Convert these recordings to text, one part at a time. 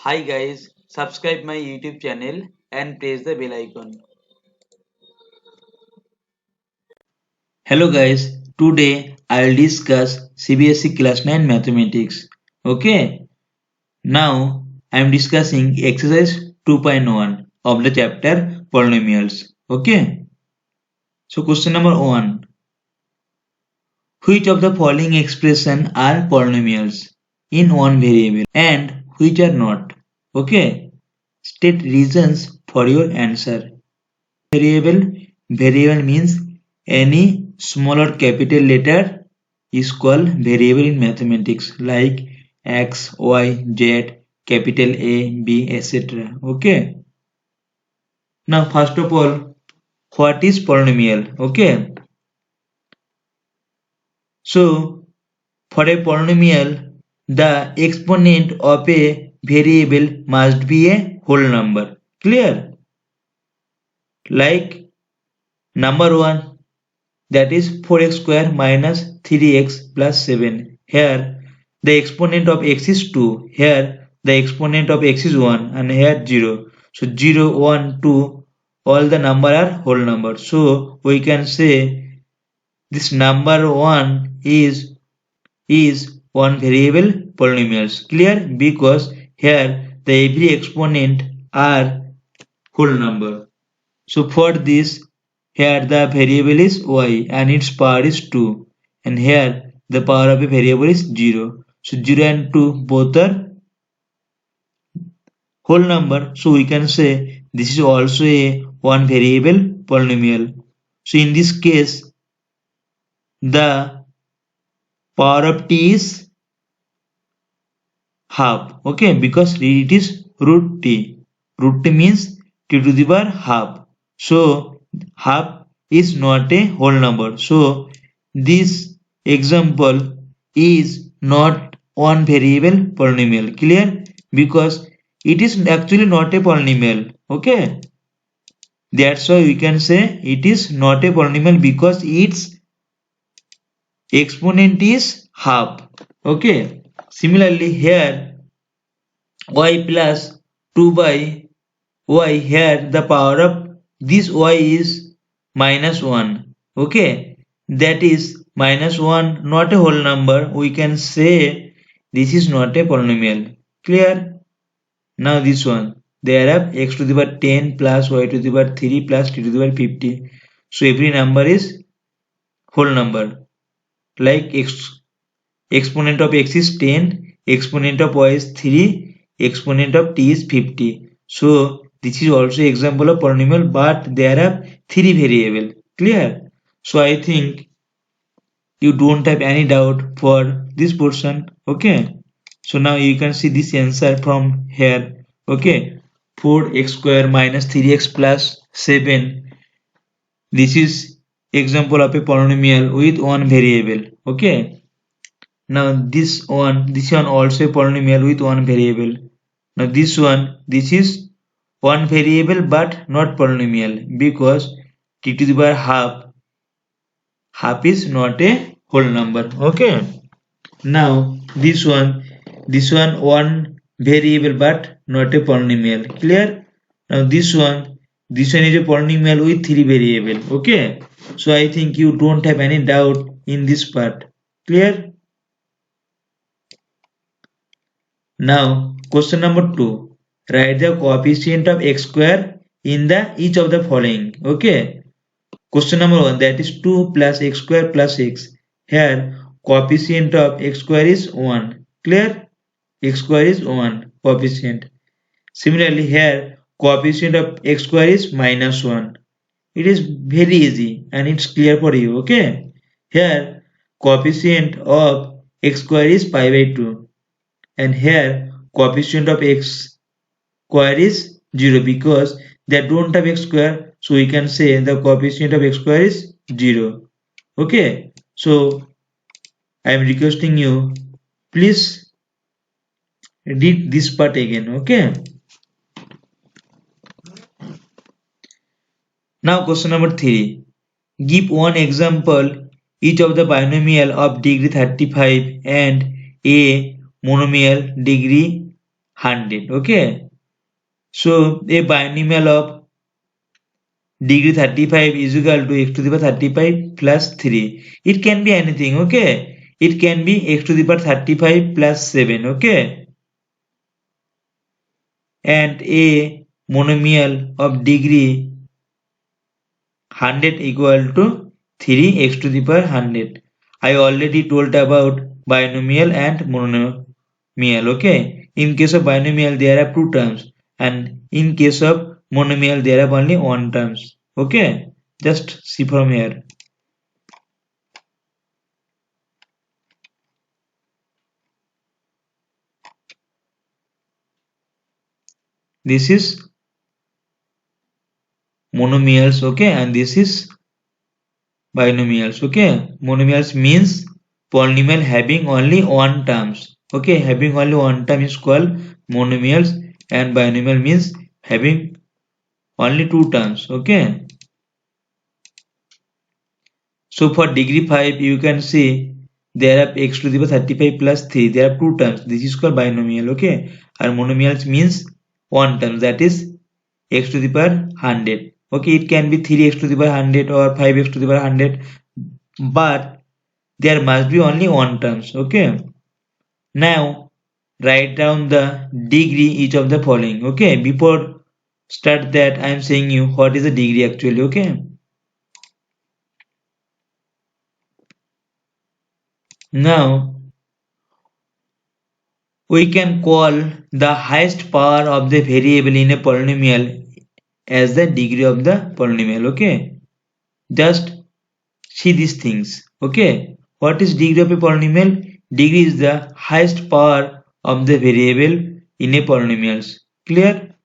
Hi guys, subscribe my YouTube channel and press the bell icon. Hello guys, today I'll discuss CBSE Class 9 Mathematics. Okay, now I'm discussing exercise 2.1 of the chapter Polynomials. Okay, so question number 1. Which of the following expressions are polynomials in one variable and which are not? Okay, state reasons for your answer. Variable means any small or capital letter is called variable in mathematics, like X, Y, Z, capital A, B, etc. Okay. Now first of all, what is polynomial? Okay. So for a polynomial, the exponent of a variable must be a whole number. Clear? Like number 1, that is 4x square minus 3x plus 7. Here the exponent of x is 2. Here the exponent of x is 1 and here 0. So 0, 1, 2, all the number are whole number. So we can say this number 1 is one variable polynomials. Clear? Because here the every exponent are whole number. So for this, here the variable is y and its power is 2, and here the power of a variable is 0. So 0 and 2 both are whole number. So we can say this is also a one variable polynomial. So in this case, the power of t is half. Okay, because it is root t. Root t means t to the power half. So half is not a whole number. So this example is not one variable polynomial. Clear? Because it is actually not a polynomial. Okay. That's why we can say it is not a polynomial because its exponent is half. Okay. Similarly here y plus 2 by y, here the power of this y is minus 1. Okay, that is minus 1, not a whole number. We can say this is not a polynomial. Clear? Now this one, there are x to the power 10 plus y to the power 3 plus t to the power 50. So every number is whole number. Like exponent of x is 10, exponent of y is 3, exponent of t is 50. So this is also example of polynomial, but there are 3 variable. Clear? So I think you don't have any doubt for this portion. Okay. So now you can see this answer from here. Okay. 4x square minus 3x plus 7. This is example of a polynomial with one variable. Okay. Now this one also a polynomial with one variable. Now this is one variable but not polynomial because t to the power half is not a whole number. Okay. Now this one one variable but not a polynomial. Clear? Now this one is a polynomial with 3 variable. Okay. So I think you don't have any doubt in this part. Clear? Now question number 2. Write the coefficient of x square in the each of the following. Okay. Question number 1, that is 2 plus x square plus x. Here coefficient of x square is 1. Clear? X square is 1 coefficient. Similarly here coefficient of x square is minus 1. It is very easy and it's clear for you. Okay. Here coefficient of x square is pi by 2. And here coefficient of x square is 0 because they don't have x square, so we can say the coefficient of x square is 0. Okay, so I am requesting you, please read this part again. Okay, now question number 3. Give one example each of the binomial of degree 35 and a monomial degree 100. Okay, so a binomial of degree 35 is equal to x to the power 35 plus 3. It can be anything. Okay, it can be x to the power 35 plus 7. Okay, and a monomial of degree 100 equal to 3x to the power 100. I already told about binomial and monomial. Okay, in case of binomial there are two terms, and in case of monomial there are only one terms. Okay, just see from here. This is monomials. Okay, and this is binomials. Okay, monomials means polynomial having only one terms. Okay, having only one term is called monomials, and binomial means having only two terms. Okay, so for degree 5 you can see there are x to the power 35 plus 3. There are two terms. This is called binomial. Okay, and monomials means one term, that is x to the power 100. Okay, it can be 3x to the power 100 or 5x to the power 100, but there must be only one terms. Okay, now write down the degree each of the following. Okay, before start that I am saying you what is the degree actually. Okay, now we can call the highest power of the variable in a polynomial as the degree of the polynomial. Okay, just see these things. Okay, what is degree of a polynomial? Degree is the highest power of the variable in a polynomial. Clear?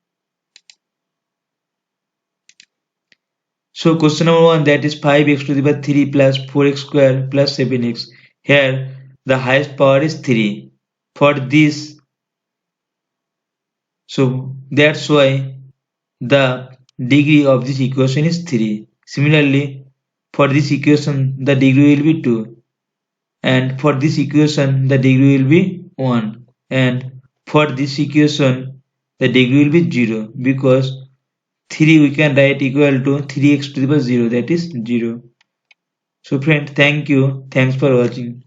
So question number 1, that is 5x to the power 3 plus 4x square plus 7x. Here the highest power is 3. For this, so that's why the degree of this equation is 3. Similarly, for this equation the degree will be 2, and for this equation the degree will be 1, and for this equation the degree will be 0, because 3 we can write equal to 3x to the power 0, that is 0. So friend, thank you. Thanks for watching.